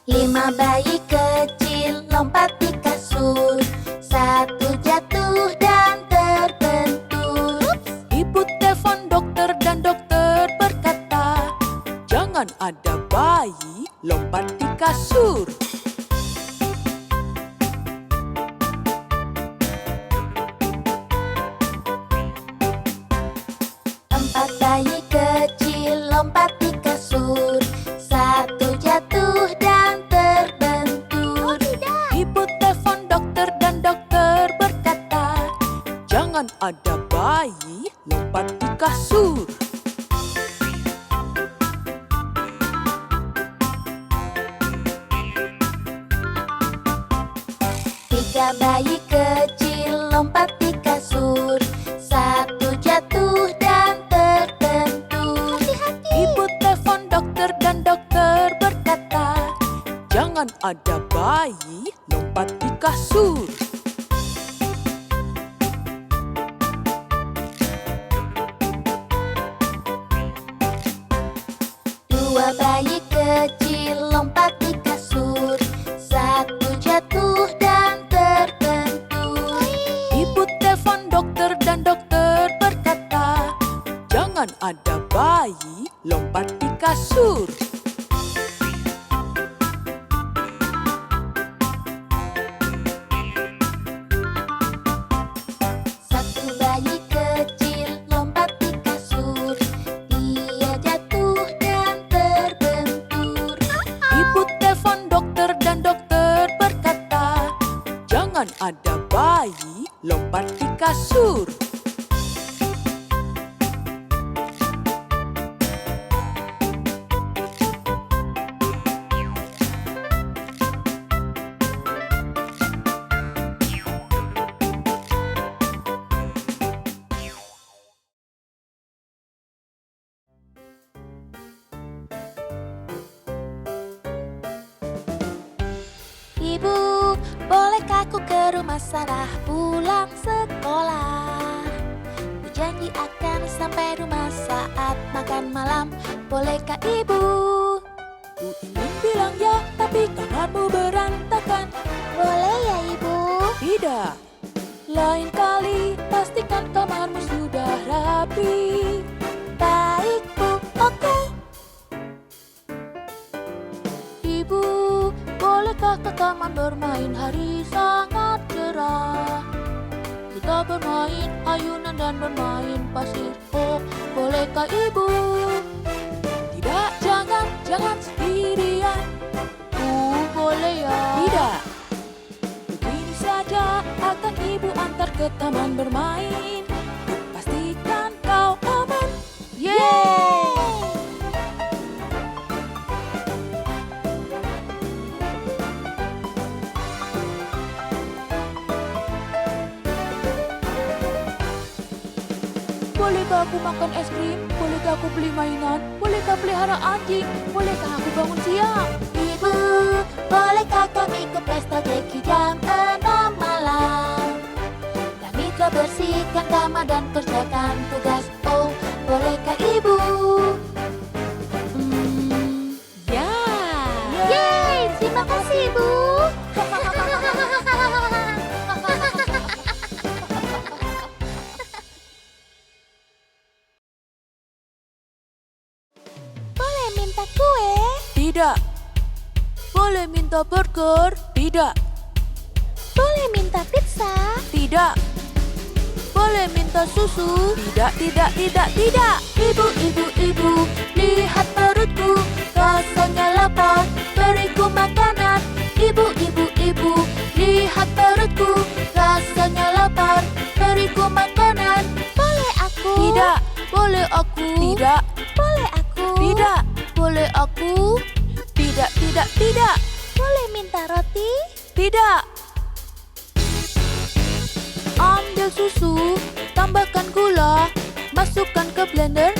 5 bayi kecil lompat di kasur. 1 jatuh dan terbentur. Ibu telepon dokter dan dokter berkata, jangan ada bayi lompat di kasur. Empat bayi kecil lompat di kasur. 1 jatuh dan terbentur. Ibu telepon dokter dan dokter berkata, jangan ada bayi lompat di kasur. Tiga bayi kecil lompat di kasur. 1 jatuh dan terbentur. Ibu telepon dokter dan dokter berkata, jangan ada bayi lompat di kasur. Dua bayi kecil lompat di kasur. 1 jatuh dan terbentur. Ibu telepon dokter dan dokter berkata, jangan ada bayi lompat di kasur. Satu bayi kecil lompat di kasur. Dia jatuh dan terbentur. Ibu telepon dokter dan dokter berkata, jangan ada bayi lompat di kasur. Ibu, bolehkah aku ke rumah Sarah pulang sekolah? Berjanji akan sampai rumah saat makan malam. Bolehkah ibu? Ku ingin bilang ya, tapi kamarmu berantakan. Boleh ya ibu? Tidak. Lain kali pastikan kamarmu sudah rapi. Baik bu, oke. Ibu, bolehkah ke taman bermain, hari sangat cerah. Kita bermain ayunan dan bermain pasir. Oh, bolehkah ibu? Tidak, jangan sendirian. Boleh ya? Tidak. Begini saja akan ibu antar ke taman bermain. Pastikan kau aman. Yeay! Bolehkah aku makan es krim? Bolehkah aku beli mainan? Bolehkah pelihara anjing? Bolehkah aku bangun siang? Ibu, bolehkah kami ke pesta keki jam 6 malam? Kami telah bersihkan kamar dan kerjakan tugas. Oh, bolehkah ibu? Ya. Yeay, terima kasih ibu. Boleh minta kue? Tidak. Boleh minta burger? Tidak. Boleh minta pizza? Tidak. Boleh minta susu? Tidak. Ibu, lihat perutku, rasanya lapar, beriku makanan. Ibu, lihat perutku, rasanya lapar, beriku makanan. Boleh aku? Tidak. Boleh aku? Tidak. Boleh aku? Tidak. Boleh aku? Tidak. Boleh minta roti? Tidak. Ambil susu, tambahkan gula, masukkan ke blender.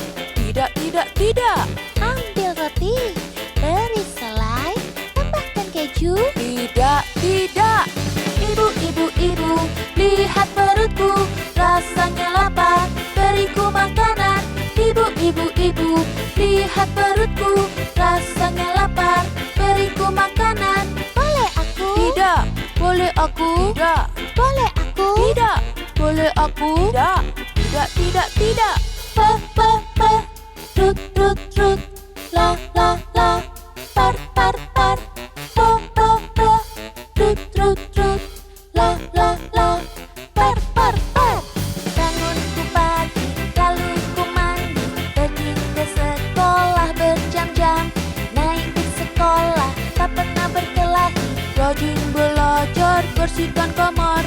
Tidak. Ambil roti, beri selai, tambahkan keju. Tidak. Ibu, lihat perutku, rasanya lapar, beriku makanan. Ibu, lihat perutku, rasanya lapar, beriku makanan. aku? Tidak. Boleh aku? Tidak. Boleh aku? Tidak. Tidak, tidak, tidak. Pa, pa, pa. Rut, rut, rut. La, la, la. Par, par, par. Po, po, po. Rut, rut, rut. La, la, la. Par, par, par. Bangunku pagi, lalu ku mandi. Pergi ke sekolah berjam-jam. Naik bis sekolah, tak pernah berkelahi. Rajin belajar, bersihkan kamar.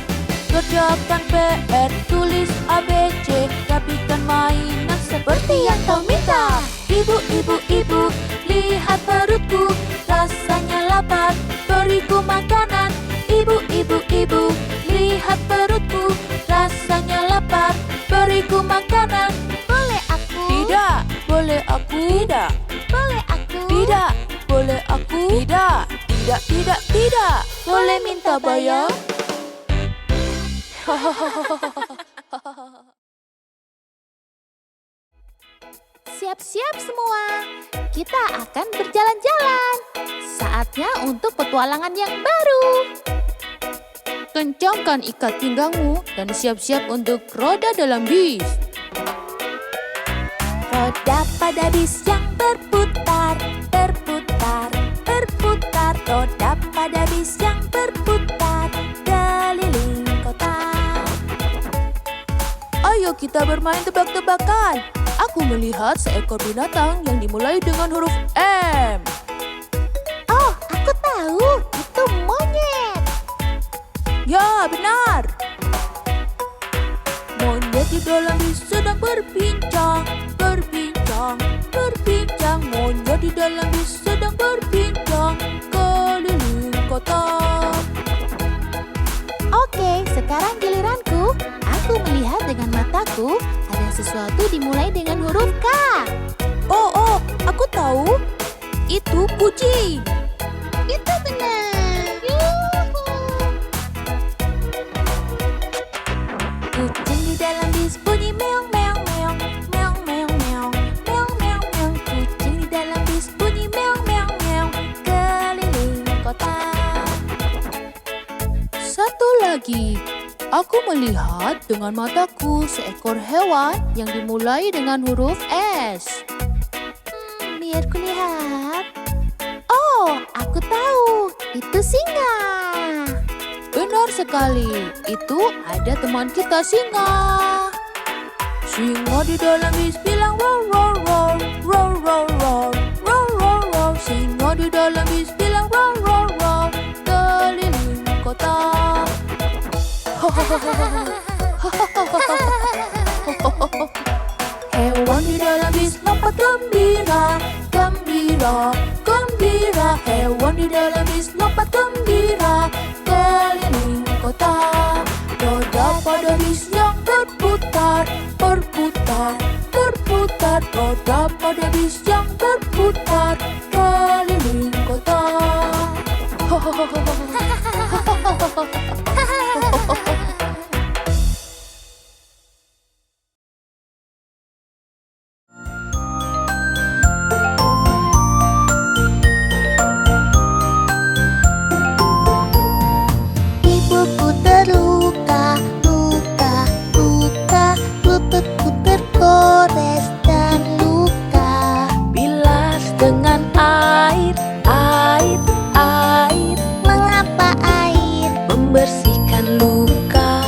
Kerjakan PR, tulis ABC. Rapikan mainan Seperti yang kau minta. Ibu, ibu, ibu, lihat perutku. Rasanya lapar, beriku makanan. Ibu, ibu, ibu, lihat perutku. Rasanya lapar, beriku makanan. Boleh aku? Tidak. Boleh aku? Tidak. Boleh aku? Tidak. Boleh aku? Tidak. Tidak, tidak, tidak. Boleh minta bayar? Siap-siap semua, kita akan berjalan-jalan. Saatnya untuk petualangan yang baru. Kencangkan ikat pinggangmu dan siap-siap untuk roda dalam bis. Roda pada bis yang berputar, berputar, berputar. Roda pada bis yang berputar, keliling kota. Ayo kita bermain tebak-tebakan. Aku melihat seekor binatang yang dimulai dengan huruf M. Oh, aku tahu, itu monyet. Ya, benar. Monyet di dalam bis sedang berbincang, berbincang, berbincang. Monyet di dalam bis sedang berbincang, keliling kota. Oke, sekarang giliranku. Aku melihat dengan mataku ada sesuatu dimulai dengan huruf K. Oh, aku tahu. Itu kucing. Itu benar. Yuhu. Kucing di dalam bis bunyi meong meong meong meong meong meong meong meong meong. Kucing di dalam bis bunyi meong meong meong keliling kota. Satu lagi. Aku melihat dengan mataku seekor hewan yang dimulai dengan huruf S. Biar kulihat. Oh, aku tahu. Itu singa. Benar sekali, itu ada teman kita singa. Singa di dalam bis bilang roar roar roar roar roar roar roar roar roar. Singa di dalam bis bilang roar roar roar keliling kota. Hewan di dalam bis lompat gembira, gembira, gembira. Hewan di dalam bis lompat gembira, keliling kota. Roda pada bis yang berputar, berputar, berputar. Roda pada bis yang berputar, keliling kota. Ibuku terluka, luka, luka. Lututku tergores dan luka. Bilas dengan air, air, air. Mengapa air? Membersihkan luka.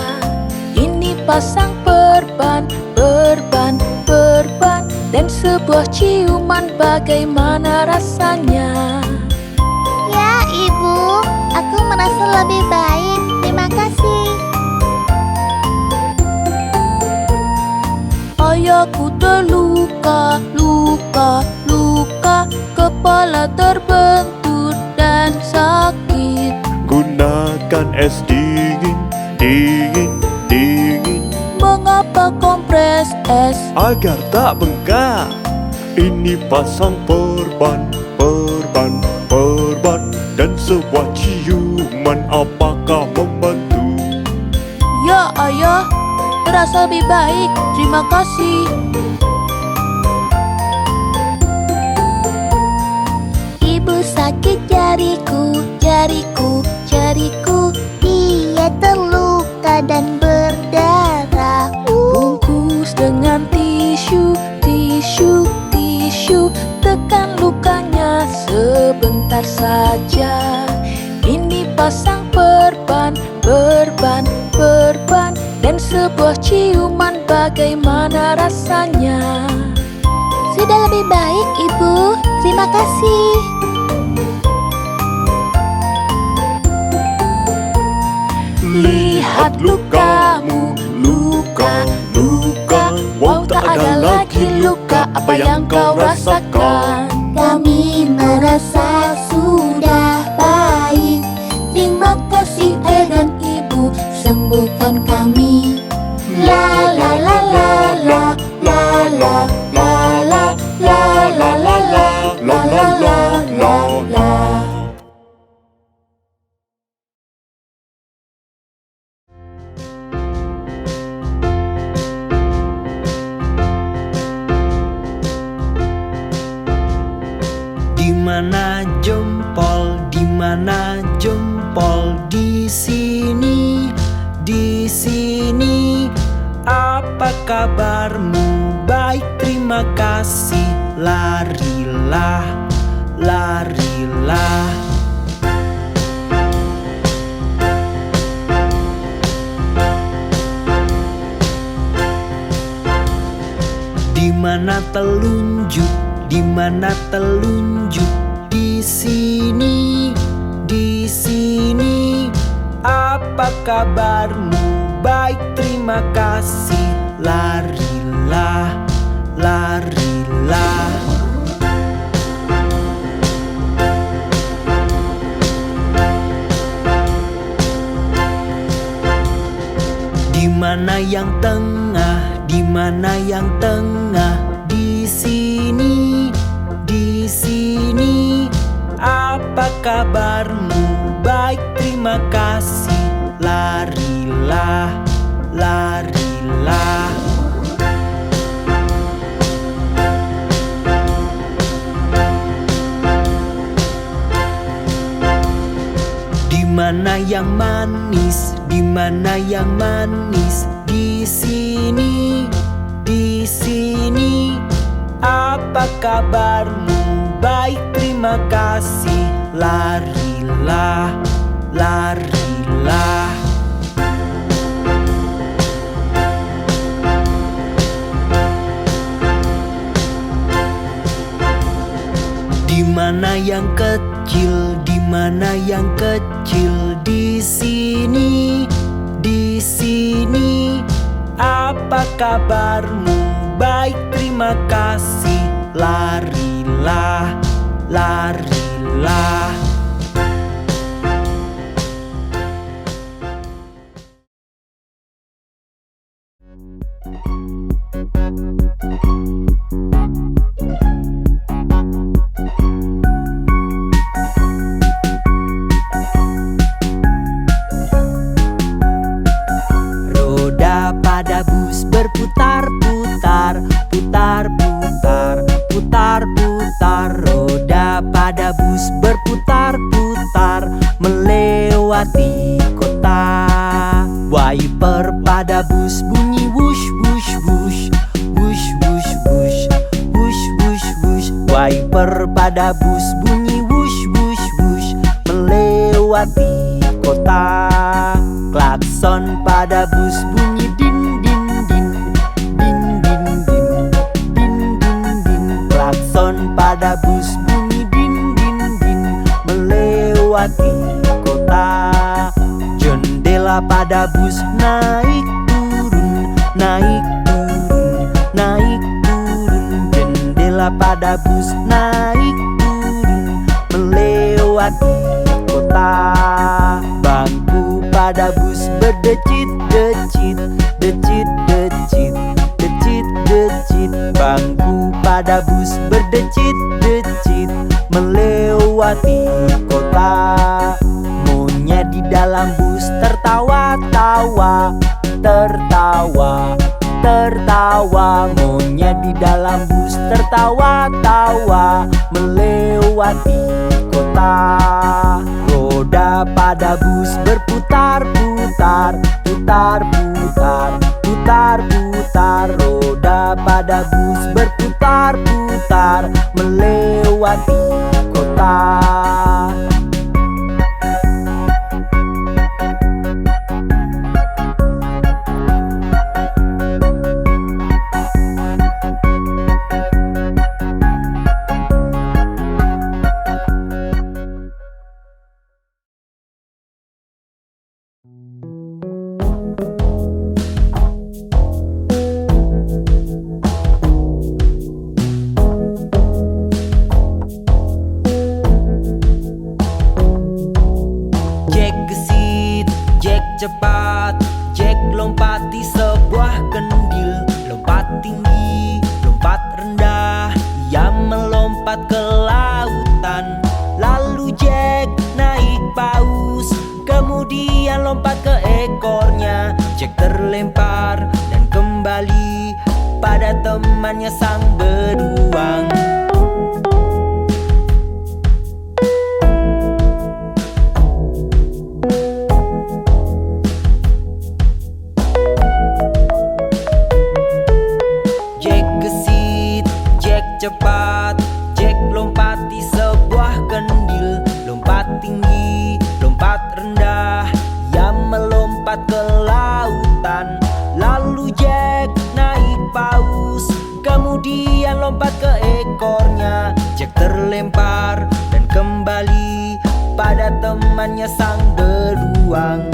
Ini pasang perban, perban, perban. Dan sebuah ciuman bagaimana rasanya? Ya, Ibu, aku merasa lebih baik. Terima kasih. Ayahku terluka, luka, luka. Kepala terbentur dan sakit. Gunakan es dingin, dingin, dingin Mengapa kompres es? agar tak bengkak. Ini pasang perban, perban, perban. Dan sebuah ciuman apakah membantu? Ya ayah, terasa lebih baik. Terima kasih. Ibu sakit jariku, jariku, jariku. sebentar saja. Ini pasang perban, perban, perban, dan sebuah ciuman, bagaimana rasanya? Sudah lebih baik, Ibu. Terima kasih. Lihat lukamu, luka, luka. Wow, tak ada lagi luka. Apa yang kau rasakan? Kami merasa sudah baik. Terima kasih ayah dan ibu, sembuhkan kami. La la la la la la la la la la la la la la la la la. Dimana jempol, dimana jempol? Di sini, di sini. Apa kabarmu? Baik, terima kasih. Larilah, larilah. Dimana telunjuk? Dimana telunjuk? Di sini, di sini. Apa kabarmu? Baik, terima kasih. Larilah, larilah. Dimana yang tengah? Dimana yang tengah? Di sini, di sini. Apa kabarmu? Baik, terima kasih. Larilah, larilah. Dimana yang manis? Dimana yang manis? Di sini, di sini. Apa kabarmu? Baik, terima kasih. Larilah, larilah. Dimana yang kecil? Dimana yang kecil? Di sini, di sini. Apa kabarmu? Baik, terima kasih. Larilah, larilah. Roda pada bus berputar-putar, putar-putar, putar-putar. Roda pada bus berputar-putar, melewati kota. Wiper pada bus bunyi wush, wush, wush, wush, wush, wush, wush, wush, wush. Wiper pada bus bunyi wush, wush, wush, melewati kota. Klakson pada bus bunyi din, din, din, din, din, din, din, din, din. Klakson pada bus bunyi din, din, din, melewati kota. Jendela pada bus naik turun, naik turun, naik turun. Jendela pada bus naik turun, melewati kota. Bangku pada bus berdecit-decit, decit-decit, decit-decit. Bangku pada bus berdecit-decit, melewati kota. Monyet di dalam bus tertawa-tawa, tertawa, tertawa. Monyet di dalam bus tertawa-tawa, melewati kota. Roda pada bus berputar-putar, putar-putar, putar-putar. Roda pada bus berputar-putar, melewati kota. cepat, Jack lompati sebuah kendil. Lompat tinggi, lompat rendah, ia melompat ke lautan. Lalu Jack naik paus, kemudian lompat ke ekornya. Jack terlempar dan kembali pada temannya sang beruang. Jack gesit, Jack cepat, Jack lompati sebuah kendil. Lompat tinggi, lompat rendah, ia melompat ke lautan. Lalu Jack naik paus, kemudian lompat ke ekornya. Jack terlempar dan kembali pada temannya sang beruang.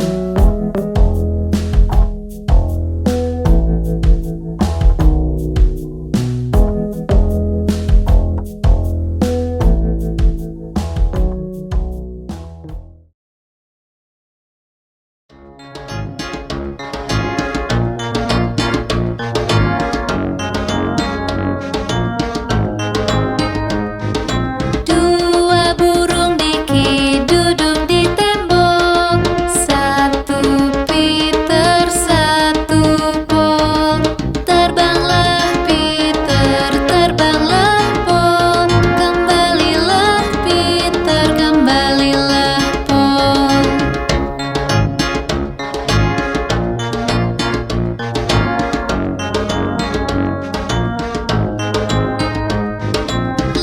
Dua burung diki duduk di tembok, satu Peter, satu Paul. Terbanglah Peter, terbanglah Paul. Kembalilah Peter, kembalilah Paul.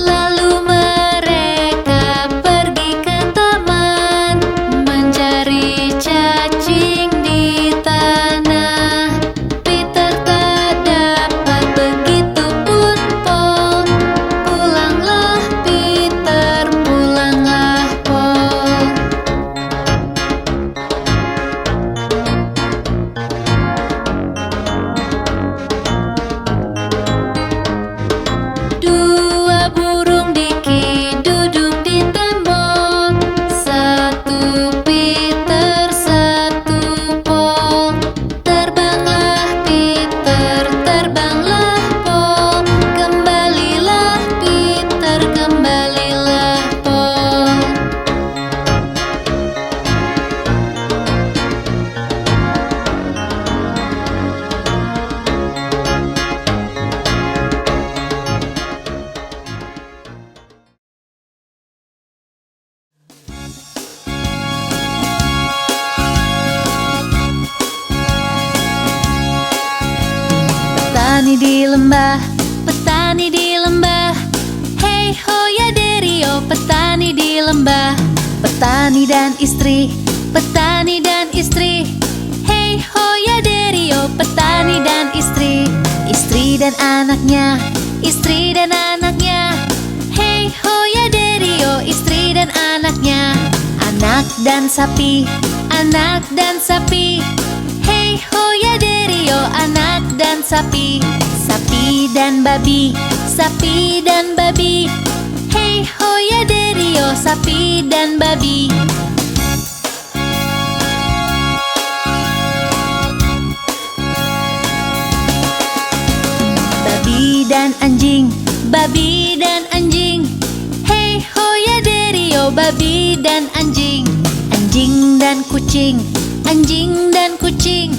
Lalu mereka pergi ke taman, mencari cacing di tanah. Peter tak dapat, begitupun Paul. Pulanglah Peter, pulanglah Paul. Dua burung diki duduk di tembok, satu Peter, satu Paul. Terbanglah Peter, terbanglah Paul. Kembalilah Peter, kembalilah Paul. Petani di lembah, petani di lembah. Hey ho ya derio, petani di lembah. Petani dan istri, petani dan istri. Hey ho ya derio, petani dan istri. Istri dan anaknya, istri dan anaknya. Hey ho ya derio, istri dan anaknya. Anak dan sapi, anak dan sapi. Hey ho ya derio, anak dan sapi. Sapi dan babi, sapi dan babi. Hey ho ya derio, sapi dan babi. Babi dan anjing, babi dan anjing. Hey ho ya derio, babi dan anjing. Anjing dan kucing, anjing dan kucing.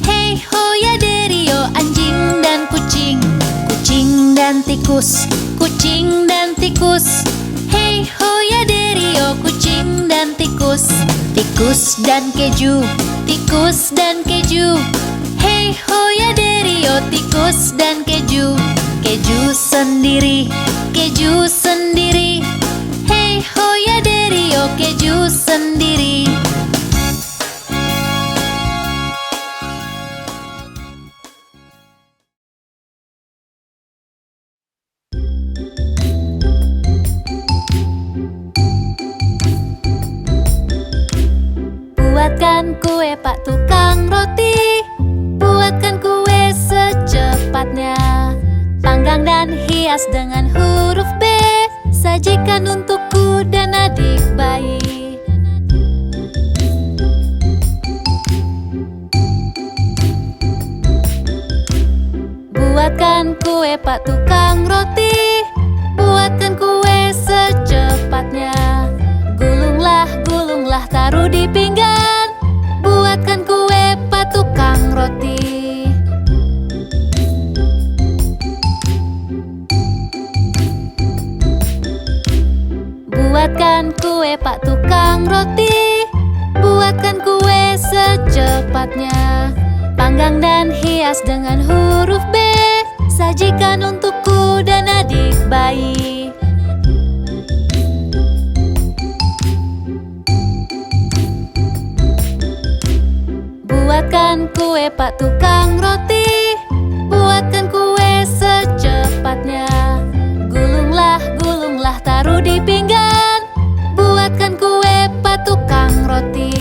Hey ho ya derio, anjing dan kucing. Kucing dan tikus, kucing dan tikus. Hey ho ya derio, kucing dan tikus. Tikus dan keju, tikus dan keju. Hey ho ya derio, tikus dan keju. Keju sendiri, keju sendiri. Hey ho ya derio, keju sendiri. Buatkan kue Pak Tukang Roti, buatkan kue secepatnya. Panggang dan hias dengan huruf B, sajikan untukku dan adik bayi. Pak tukang roti, buatkan kue secepatnya. Gulunglah, gulunglah, taruh di pinggan. Buatkan kue Pak tukang roti. Buatkan kue Pak tukang roti, buatkan kue secepatnya. Panggang dan hias dengan huruf B, sajikan untukku dan adik bayi. Buatkan kue Pak tukang roti, buatkan kue secepatnya. Gulunglah, gulunglah, taruh di pinggan. Buatkan kue Pak tukang roti.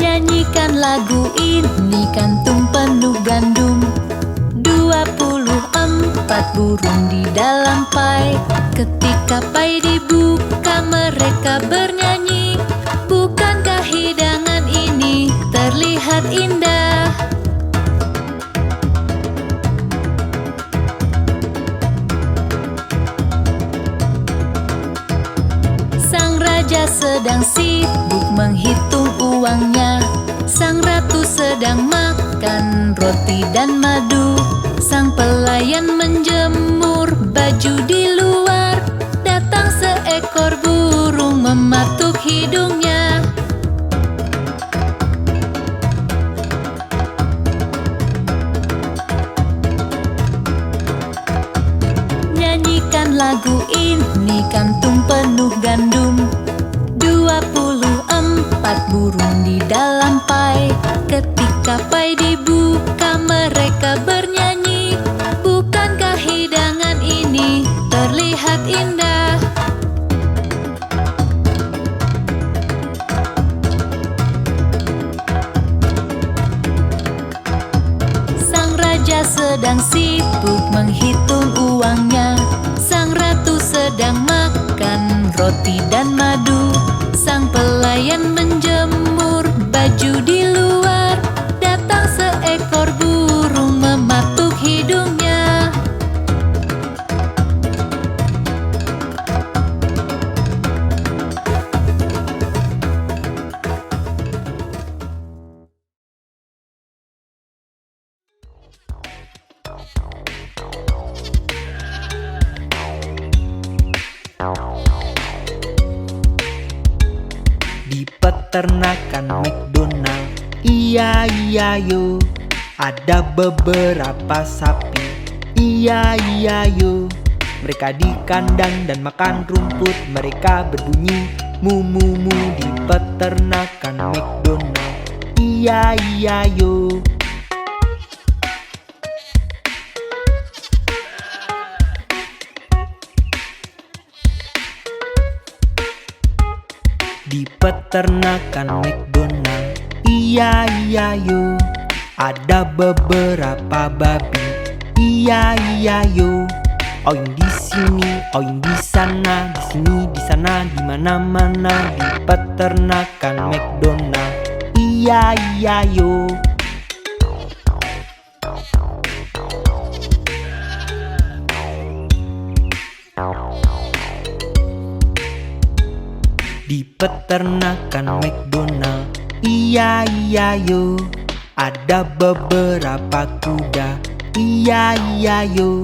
Nyanyikan lagu ini, kantung penuh gandum. 24 burung di dalam pai. Ketika pai dibuka, mereka bernyanyi. Bukankah hidangan ini terlihat indah? Sang raja sedang sibuk menghitung uangnya. Sang ratu sedang makan roti dan madu. Sang pelayan menjemur baju di luar. Datang seekor burung mematuk hidungnya. Nyanyikan lagu ini, kantung penuh gandum. 24 burung di dalam pai. Ketika pai dibuka, mereka bernyanyi. Bukankah hidangan ini terlihat indah? Sang raja sedang sibuk menghitung uangnya. Sang ratu sedang makan roti dan madu. Sang pelayan menjemur baju di luar. Datang seekor burung mematuk hidungnya. Di peternakan McDonald, iya iya yo, ada beberapa sapi, iya iya yo. Mereka di kandang dan makan rumput. Mereka berbunyi mu mu mu di peternakan McDonald, iya iya yo. Di peternakan McDonald, iya iya yo, ada beberapa babi, iya iya yo. Oing di sini, oing di sana, di sini, di sana, di mana-mana di peternakan McDonald, iya iya yo. Di peternakan McDonald, iya iya yo, ada beberapa kuda, iya iya yo.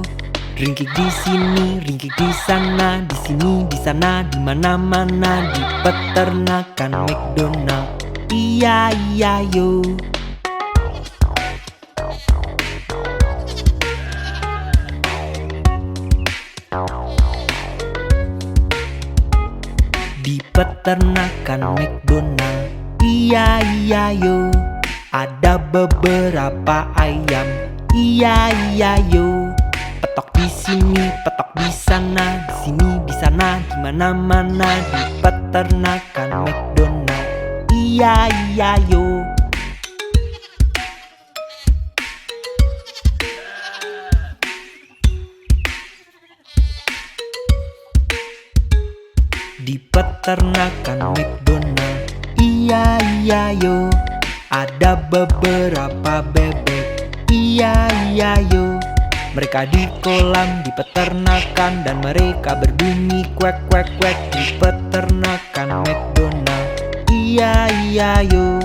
Ringkik di sini, ringkik di sana, di sini, di sana, di mana-mana di peternakan McDonald, iya iya yo. Di peternakan McDonald, iya iya yo, ada beberapa ayam, iya iya yo. Petok di sini, petok di sana, di sini, di sana, di mana-mana di peternakan McDonald, iya iya yo. di peternakan McDonald. Iya iya yo, ada beberapa bebek. Iya iya yo, mereka di kolam di peternakan dan mereka berbunyi kuek kuek kuek di peternakan McDonald. Iya iya yo.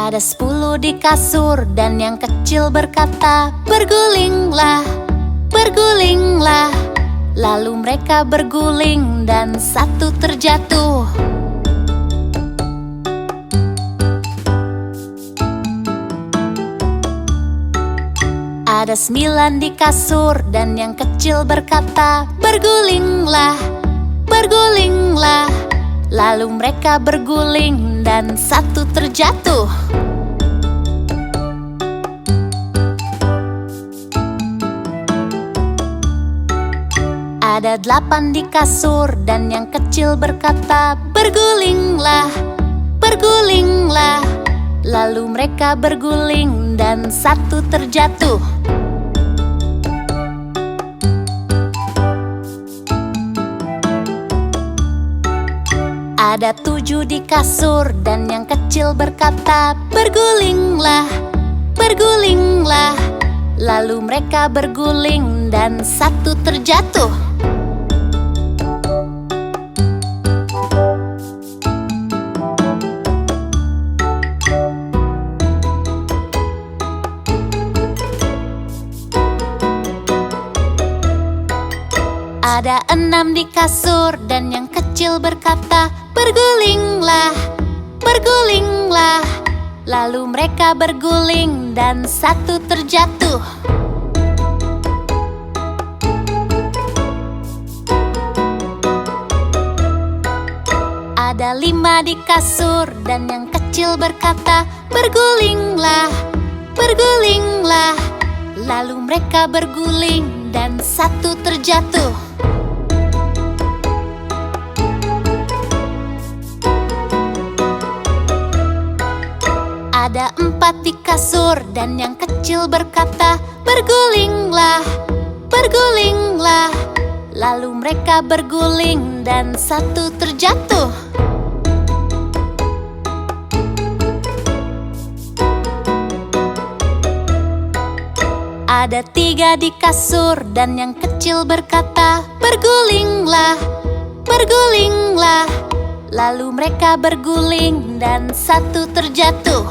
Ada 10 di kasur dan yang kecil berkata, bergulinglah, bergulinglah. Lalu mereka berguling dan satu terjatuh. Ada 9 di kasur dan yang kecil berkata, bergulinglah, bergulinglah. Lalu mereka berguling dan satu terjatuh. Ada 8 di kasur dan yang kecil berkata, bergulinglah, bergulinglah. Lalu mereka berguling dan satu terjatuh. Ada 7 di kasur dan yang kecil berkata, bergulinglah, bergulinglah. Lalu mereka berguling dan satu terjatuh. Ada 6 di kasur dan yang kecil berkata, bergulinglah, bergulinglah. Lalu mereka berguling dan satu terjatuh. Ada 5 di kasur dan yang kecil berkata, bergulinglah, bergulinglah. Lalu mereka berguling dan satu terjatuh. Ada 4 di kasur dan yang kecil berkata, bergulinglah, bergulinglah. Lalu mereka berguling dan satu terjatuh. Ada 3 di kasur dan yang kecil berkata, bergulinglah, bergulinglah. Lalu mereka berguling dan satu terjatuh.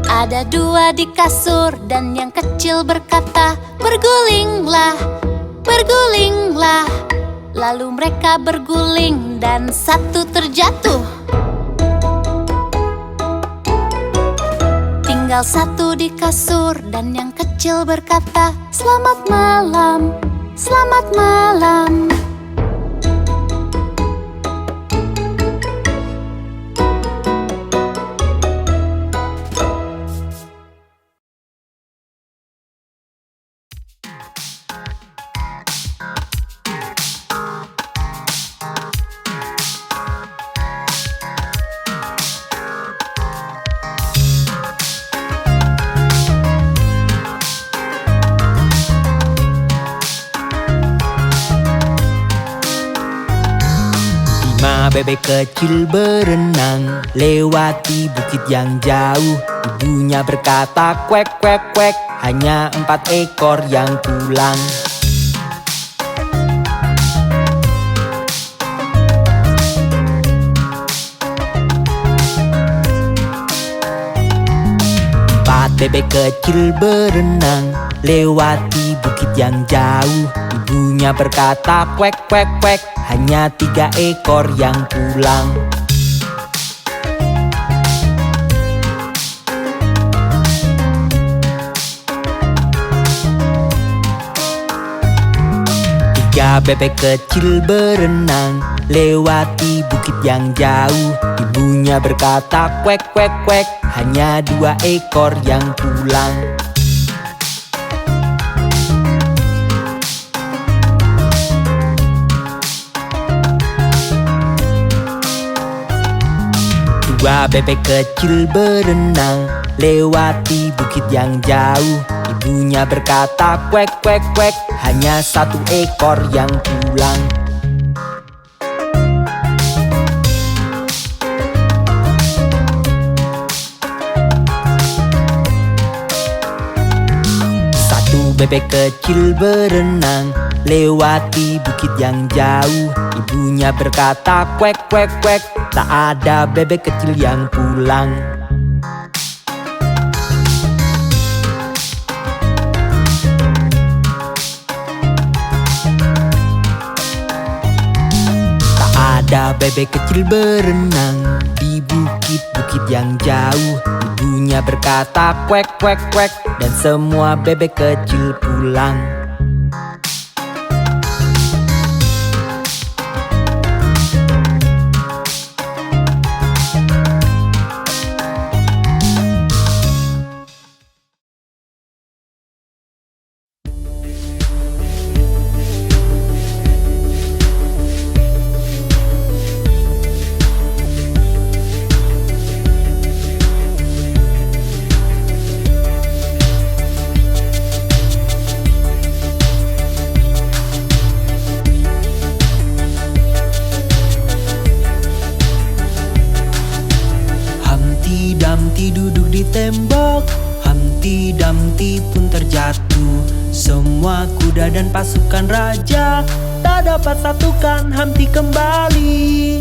Ada 2 di kasur dan yang kecil berkata, bergulinglah, bergulinglah. Lalu mereka berguling dan satu terjatuh. Tinggal 1 di kasur dan yang kecil berkata, selamat malam, selamat malam. Bebek kecil berenang lewati bukit yang jauh. Ibunya berkata kuek kuek kuek, hanya 4 ekor yang pulang. Bebek kecil berenang lewati bukit yang jauh. Ibunya berkata kuek kuek kuek, hanya 3 ekor yang pulang. Dua bebek kecil berenang lewati bukit yang jauh. Ibunya berkata kwek kwek kwek, hanya 2 ekor yang pulang. Dua bebek kecil berenang lewati bukit yang jauh. Ibunya berkata kwek kwek kwek, hanya 1 ekor yang pulang. Satu bebek kecil berenang lewati bukit yang jauh. Ibunya berkata kwek kwek kwek, tak ada bebek kecil yang pulang. Tak ada bebek kecil berenang di bukit-bukit yang jauh. Ibunya berkata kwek kwek kwek, dan semua bebek kecil pulang. Dumpty duduk di tembok, Humpty Dumpty pun terjatuh. Semua kuda dan pasukan raja tak dapat satukan Humpty kembali.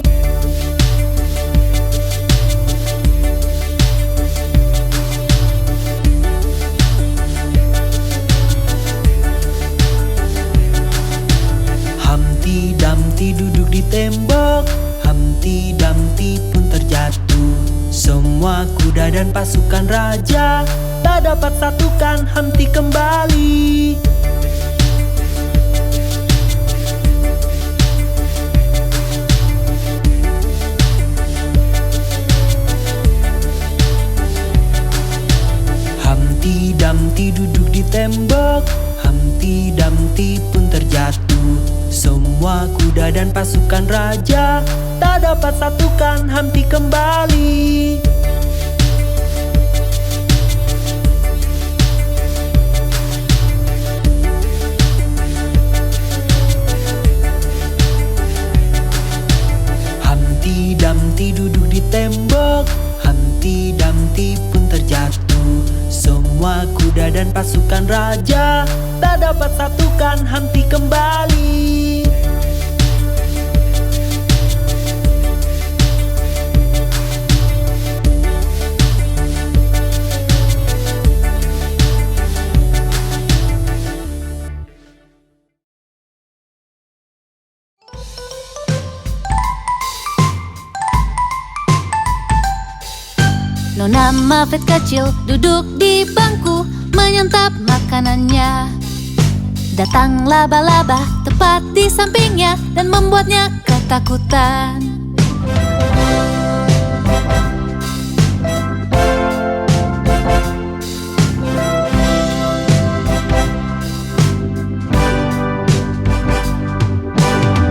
Humpty Dumpty duduk di tembok, Humpty Dumpty pun terjatuh. Semua kuda dan pasukan raja tak dapat satukan Humpty kembali. Humpty Dumpty duduk di tembok, Humpty Dumpty pun terjatuh. Semua kuda dan pasukan raja tak dapat satukan Humpty kembali. Humpty Dumpty duduk di tembok, Humpty Dumpty pun terjatuh. Semua kuda dan pasukan raja tak dapat satukan Humpty kembali. Nona Muffet kecil duduk di bangku menyantap makanannya. Datang laba-laba tepat di sampingnya dan membuatnya ketakutan.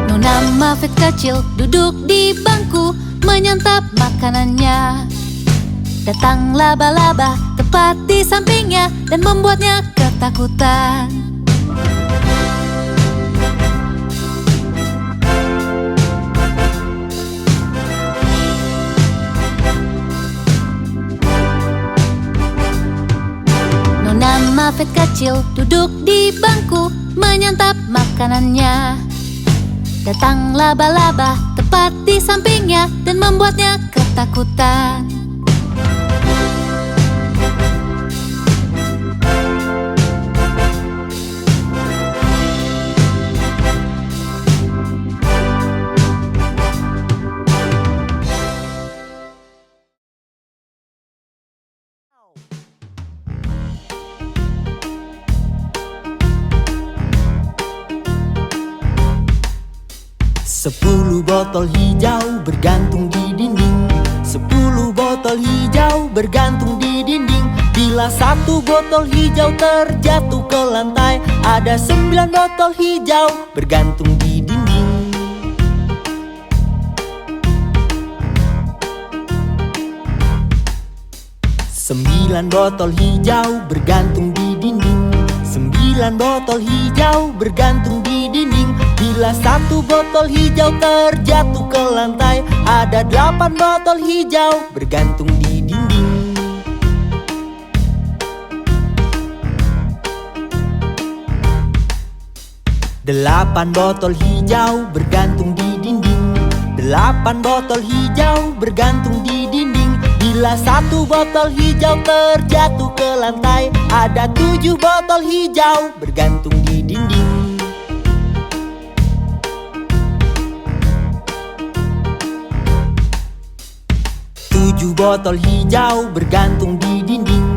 Nona Muffet kecil duduk di bangku menyantap makanannya. Datang laba-laba tepat di sampingnya dan membuatnya ketakutan. Nona Muffet kecil duduk di bangku menyantap makanannya. Datang laba-laba tepat di sampingnya dan membuatnya ketakutan. 10 botol hijau bergantung di dinding. 10 botol hijau bergantung di dinding. Bila satu botol hijau terjatuh ke lantai, ada 9 botol hijau bergantung di dinding. 9 botol hijau bergantung di dinding. 9 botol hijau bergantung di dinding. Bila satu botol hijau terjatuh ke lantai, ada 8 botol hijau bergantung di dinding. 8 botol hijau bergantung di dinding. 8 botol hijau bergantung di dinding. Bila satu botol hijau terjatuh ke lantai, ada 7 botol hijau bergantung di dinding. 7 botol hijau bergantung di dinding.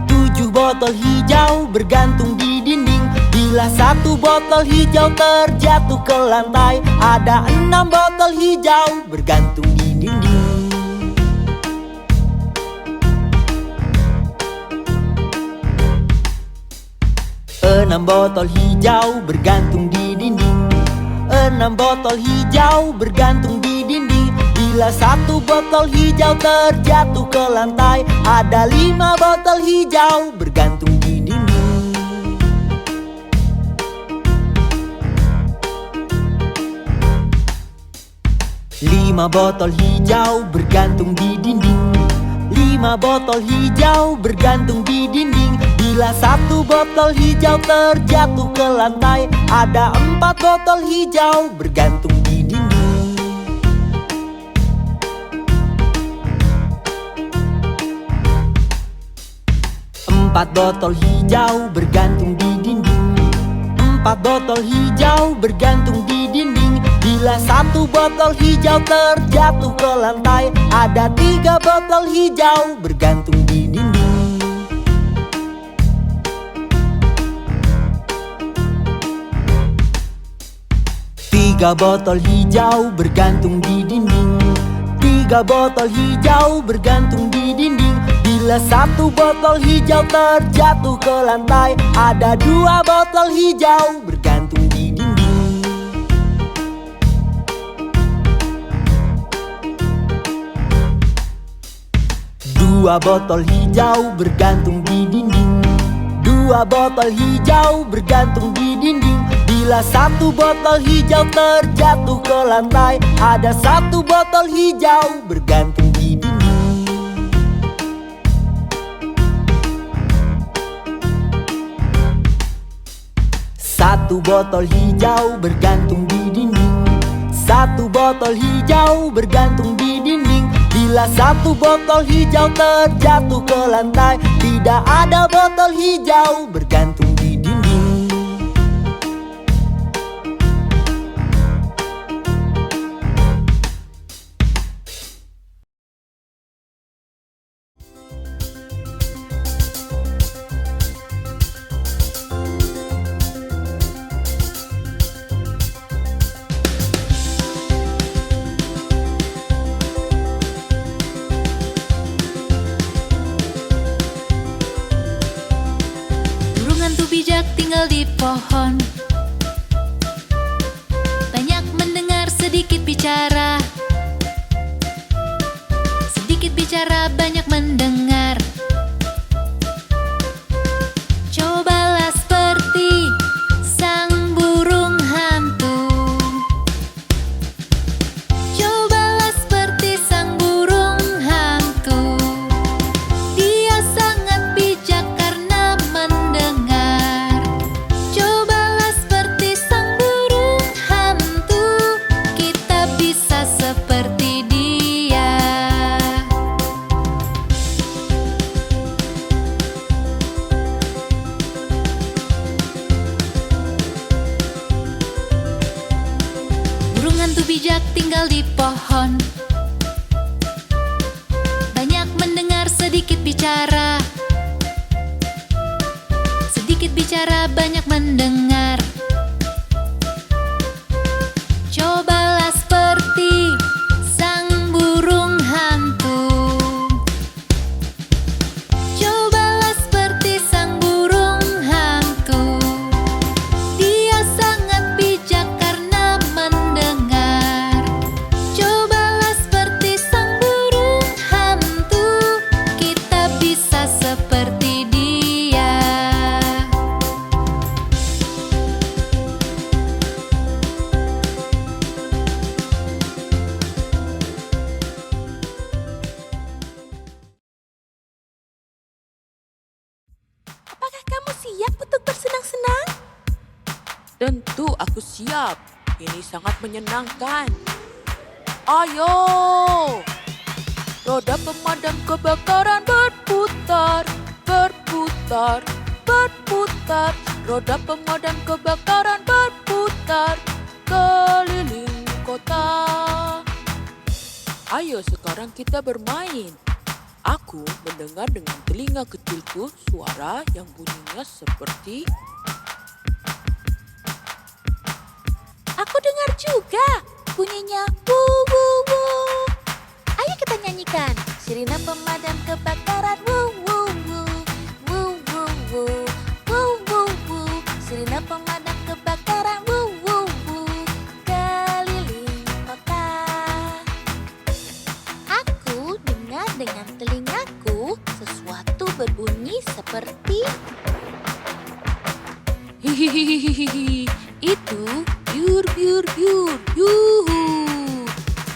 7 botol hijau bergantung di dinding. Bila satu botol hijau terjatuh ke lantai, ada 6 botol hijau bergantung di dinding. 6 botol hijau bergantung di dinding. 6 botol hijau bergantung di dinding. Bila satu botol hijau terjatuh ke lantai, ada 5 botol hijau bergantung di dinding. 5 botol hijau bergantung di dinding. 5 botol hijau bergantung di dinding. Bila satu botol hijau terjatuh ke lantai, ada 4 botol hijau bergantung di dinding. 4 botol hijau bergantung di dinding. 4 botol hijau bergantung di dinding. Bila satu botol hijau terjatuh ke lantai, ada 3 botol hijau bergantung di dinding. 3 botol hijau bergantung di dinding. 3 botol hijau bergantung di dinding. Bila satu botol hijau terjatuh ke lantai, ada 2 botol hijau bergantung di dinding. 2 botol hijau bergantung di dinding. 2 botol hijau bergantung di dinding. Bila satu botol hijau terjatuh ke lantai, ada 1 botol hijau bergantung di dinding. 1 botol hijau bergantung di dinding. 1 botol hijau bergantung di dinding. Bila satu botol hijau terjatuh ke lantai, tidak ada botol hijau bergantung di dinding. Tinggal di pohon, banyak mendengar, sedikit bicara. Sedikit bicara, banyak mendengar. Cobalah seperti sang burung hantu. Cobalah seperti sang burung hantu. Dia sangat bijak karena mendengar. Cobalah seperti sang burung hantu, kita bisa seperti dia. Burung hantu bijak tinggal di pohon, banyak mendengar, sedikit bicara. Sedikit bicara, banyak mendengar. Cobalah Apakah kamu siap untuk bersenang-senang? Tentu aku siap. Ini sangat menyenangkan. Ayo! Roda pemadam kebakaran berputar, berputar, berputar. Roda pemadam kebakaran berputar keliling kota. Ayo sekarang kita bermain. Aku mendengar dengan telinga kecilku suara yang bunyinya seperti... Aku dengar juga bunyinya woo woo woo. Ayo kita nyanyikan sirine pemadam kebakaran woo woo woo. Woo woo woo. Woo woo woo. Sirine pemadam kebakaran woo woo woo. Keliling kota. Aku dengar dengan telingaku sesuatu berbunyi seperti Hihihihihi, itu biur biur biur, yuhu.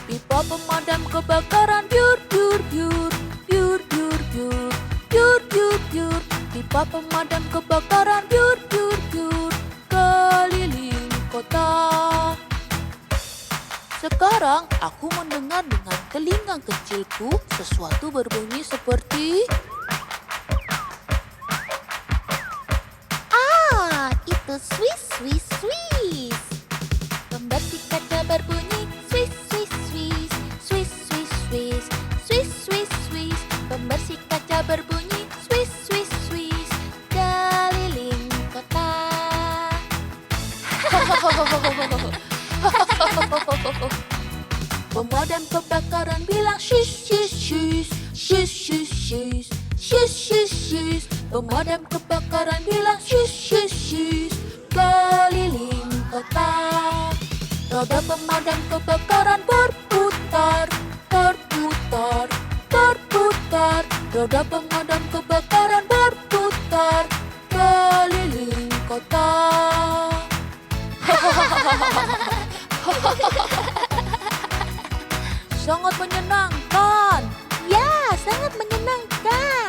Pipa pemadam kebakaran biur biur biur, biur biur biur, biur biur biur. Pipa pemadam kebakaran biur biur biur, keliling kota. Sekarang aku mendengar dengan telinga kecilku sesuatu berbunyi seperti... itu Swiss, Swiss, Swiss. Pembersih kaca berbunyi Swiss, Swiss, Swiss. Swiss, Swiss, Swiss. Swiss, Swiss, Swiss. Pembersih kaca berbunyi Swiss, Swiss, Swiss. Keliling kota. Pemadam kebakaran bilang shush, shush, shush. Shush, shush, shush. Shush, shush, shush. Pemadam kebakaran bilang shush, shush, shush. Keliling kota. Roda pemadam kebakaran berputar, berputar, berputar. Roda pemadam kebakaran berputar keliling kota. Sangat menyenangkan. Ya, sangat menyenangkan.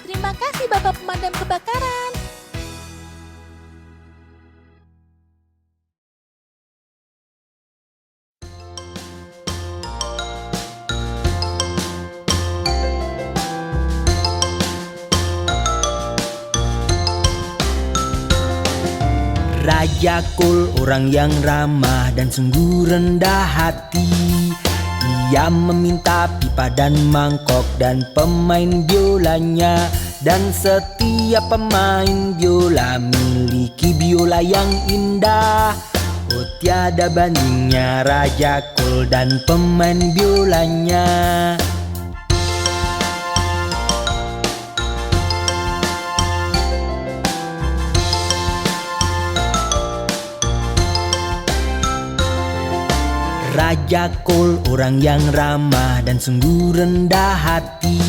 Terima kasih Bapak Pemadam Kebakaran. Raja Kul orang yang ramah dan sungguh rendah hati. Ia meminta pipa dan mangkok dan pemain biolanya. Dan setiap pemain biola miliki biola yang indah. Oh tiada bandingnya Raja Kul dan pemain biolanya. Raja Kul orang yang ramah dan sungguh rendah hati.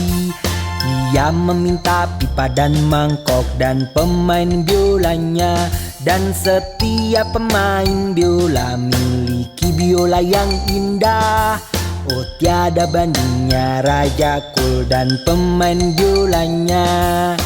Ia meminta pipa dan mangkok dan pemain biolanya. Dan setiap pemain biola miliki biola yang indah. Oh tiada bandingnya Raja Kul dan pemain biolanya.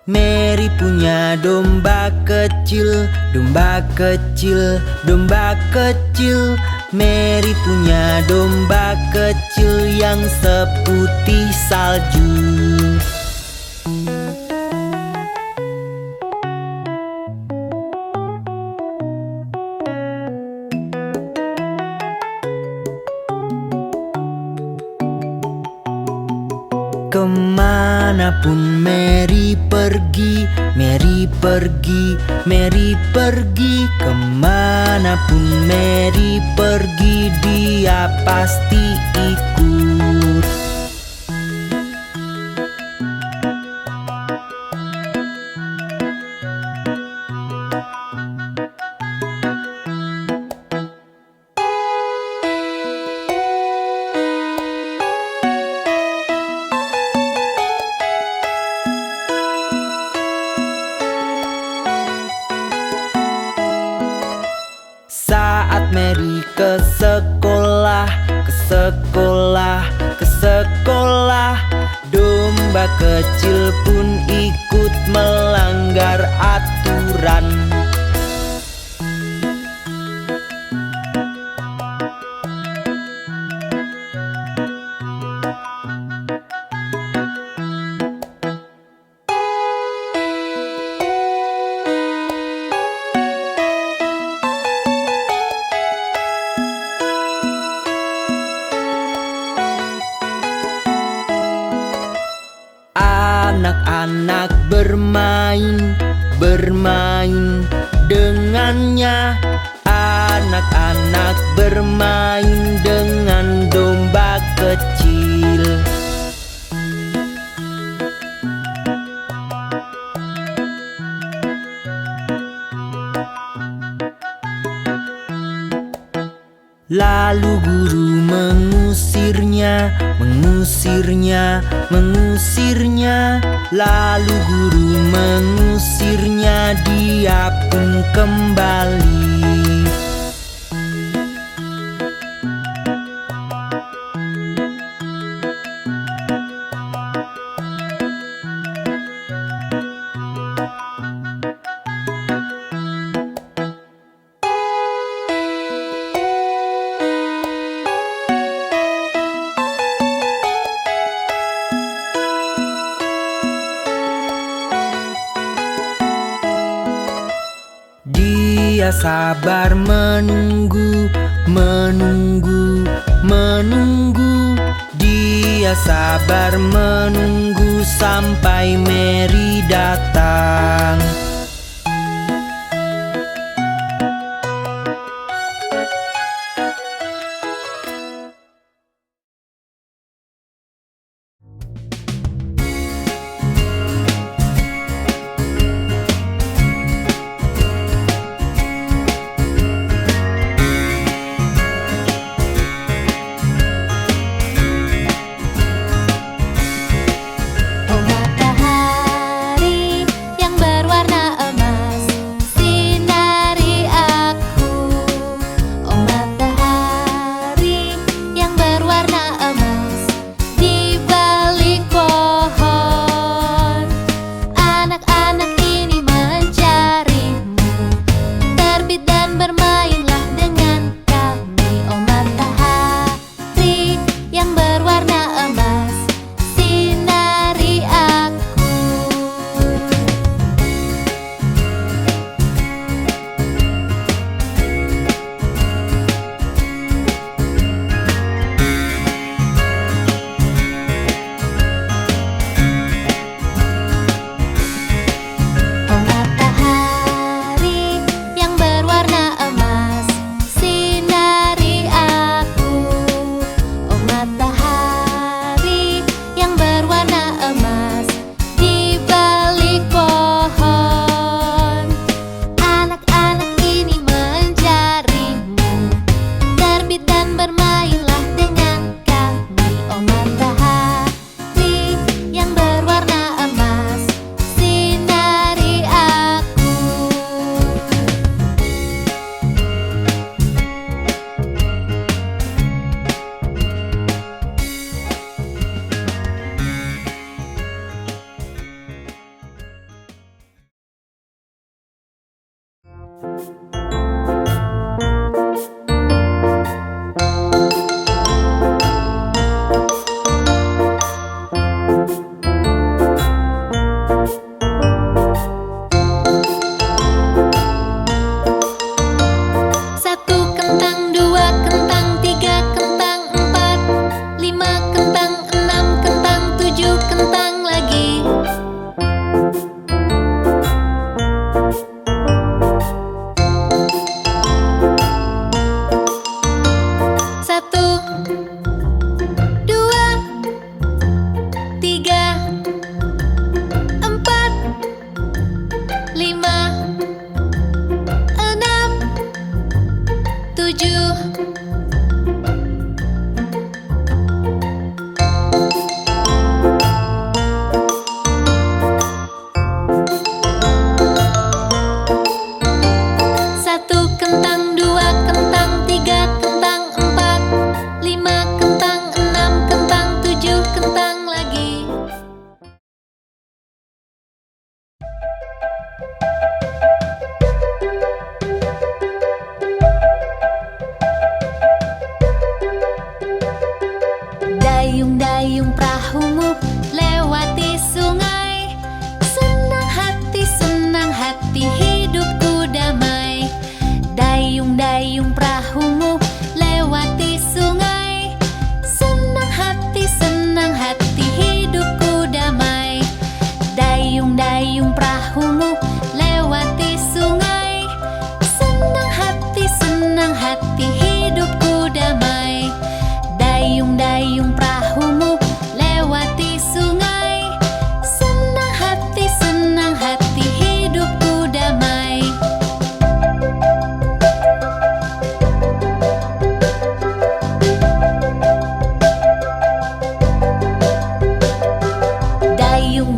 Mary punya domba kecil, domba kecil, domba kecil. Mary punya domba kecil yang seputih salju. Kemanapun Mary pergi, Mary pergi, Mary pergi. Kemanapun Mary pergi, dia pasti ikut. Mary ke sekolah, ke sekolah, ke sekolah. Domba kecil pun ikut melanggar aturan. Anak-anak bermain, bermain dengannya. Anak-anak bermain dengan domba kecil. Lalu guru mengusirnya, mengusirnya, mengusirnya. Lalu guru mengusirnya, dia pun kembali. Dia sabar menunggu, menunggu, menunggu. Dia sabar menunggu sampai Mary datang.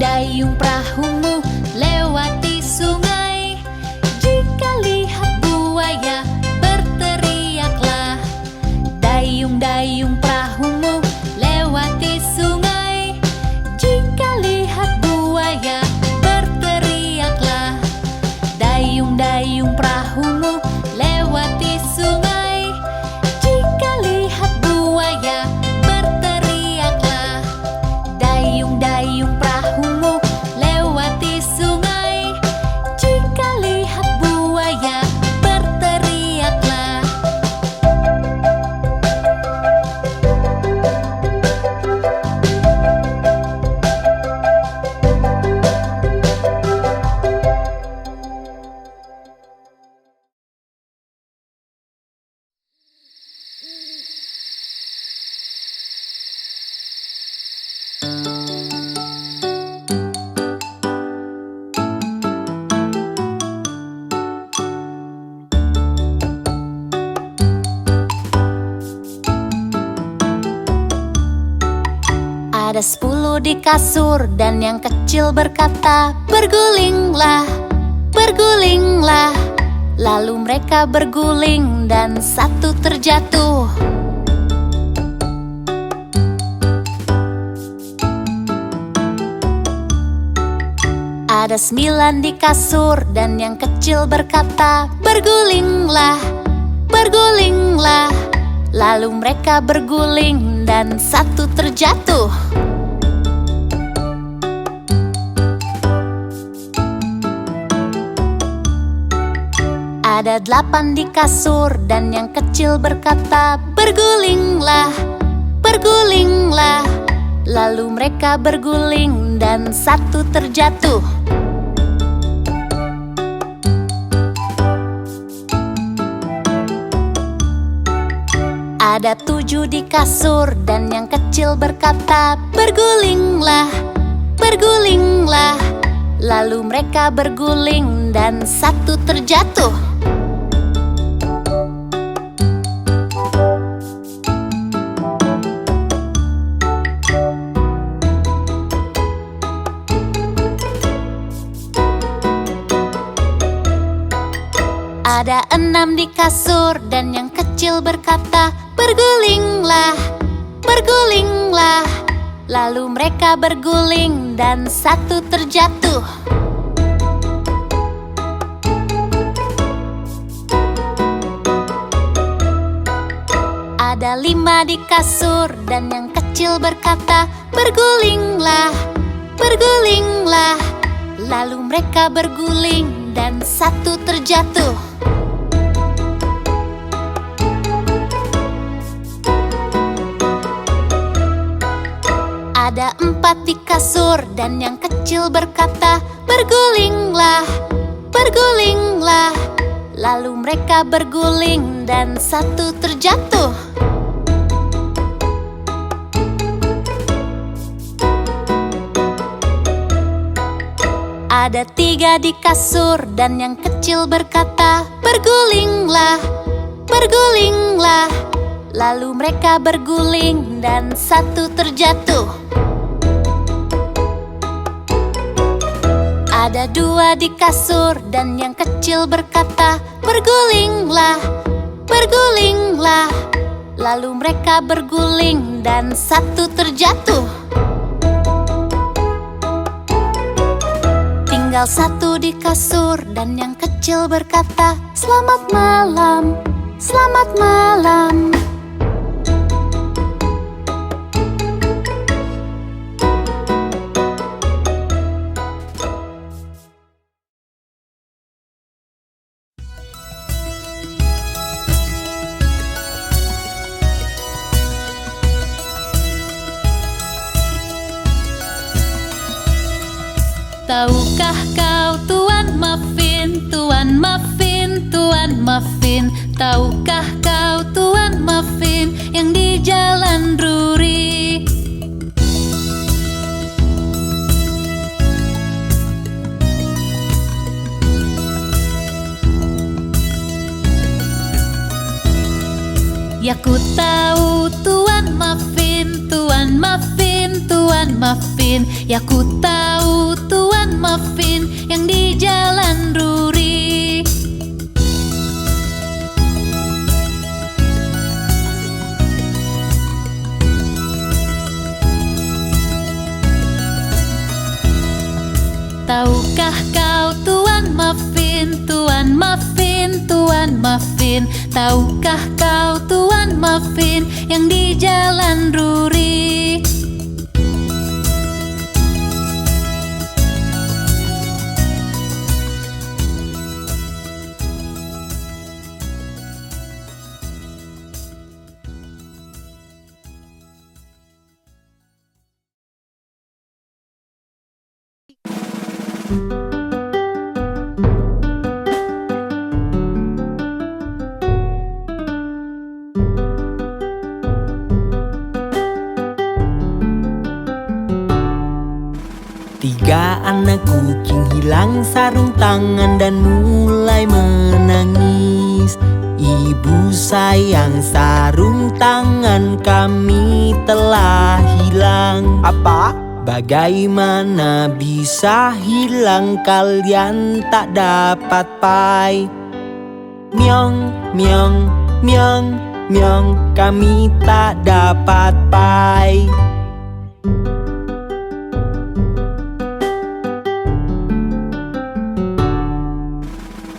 Dayung-dayung perahumu lewati sungai. Jika lihat buaya berteriaklah. Dayung-dayung perahumu lewati sungai. Jika lihat buaya berteriaklah. Dayung-dayung perahumu lewati sungai. Jika lihat buaya berteriaklah. Dayung-dayung perahumu lewati sungai. Jika lihat buaya berteriaklah. Ada 10 di kasur dan yang kecil berkata, "Bergulinglah, bergulinglah." Lalu mereka berguling dan satu terjatuh. Ada 9 di kasur dan yang kecil berkata, "Bergulinglah, bergulinglah." Lalu mereka berguling dan satu terjatuh. Ada 8 di kasur dan yang kecil berkata, "Bergulinglah, bergulinglah." Lalu mereka berguling dan satu terjatuh. Ada 7 di kasur dan yang kecil berkata, "Bergulinglah, bergulinglah." Lalu mereka berguling dan satu terjatuh. Ada 6 di kasur dan yang kecil berkata, "Bergulinglah, bergulinglah." Lalu mereka berguling dan satu terjatuh. Ada 5 di kasur dan yang kecil berkata, "Bergulinglah, bergulinglah." Lalu mereka berguling dan satu terjatuh. Ada 4 di kasur dan yang kecil berkata, "Bergulinglah, bergulinglah." Lalu mereka berguling dan satu terjatuh. Ada 3 di kasur dan yang kecil berkata, "Bergulinglah, bergulinglah." Lalu mereka berguling dan satu terjatuh. Ada 2 di kasur dan yang kecil berkata, "Bergulinglah, bergulinglah." Lalu mereka berguling dan satu terjatuh. Tinggal 1 di kasur dan yang kecil berkata, "Selamat malam, selamat malam." Tahukah kau Tuan Muffin, Tuan Muffin, Tuan Muffin? Tahukah kau Tuan Muffin yang di Jalan Drury? Ya ku tahu Tuan Muffin, Tuan Muffin, Tuan Muffin. Muffin. Ya ku tahu Tuan Muffin yang di Jalan Ruri. Tahukah kau Tuan Muffin, Tuan Muffin, Tuan Muffin? Tahukah kau Tuan Muffin yang di Jalan Ruri? Tiga anak kucing hilang sarung tangan dan mulai menangis. Ibu sayang, sarung tangan kami telah hilang. Apa? Bagaimana bisa hilang, kalian tak dapat pai? Myong, myong, myong, myong, kami tak dapat pai.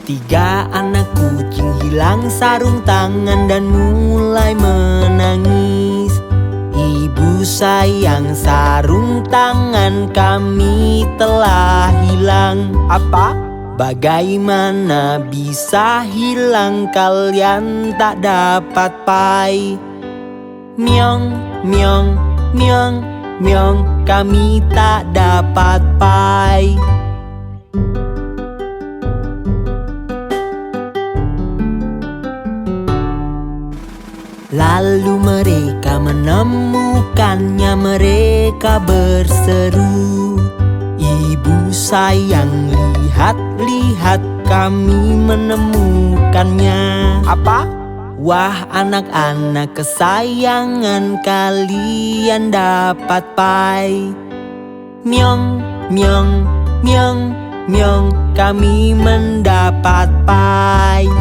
Tiga anak kucing hilang sarung tangan dan mulai menangis. Ibu sayang, sarung tangan kami telah hilang. Apa? Bagaimana bisa hilang, kalian tak dapat pai? Myong, myong, myong, myong, kami tak dapat pai. Lalu mereka menemukannya, mereka berseru, "Ibu sayang, lihat, lihat, kami menemukannya." Apa? Wah, anak-anak kesayangan, kalian dapat pai. Myong, myong, myong, myong, kami mendapat pai.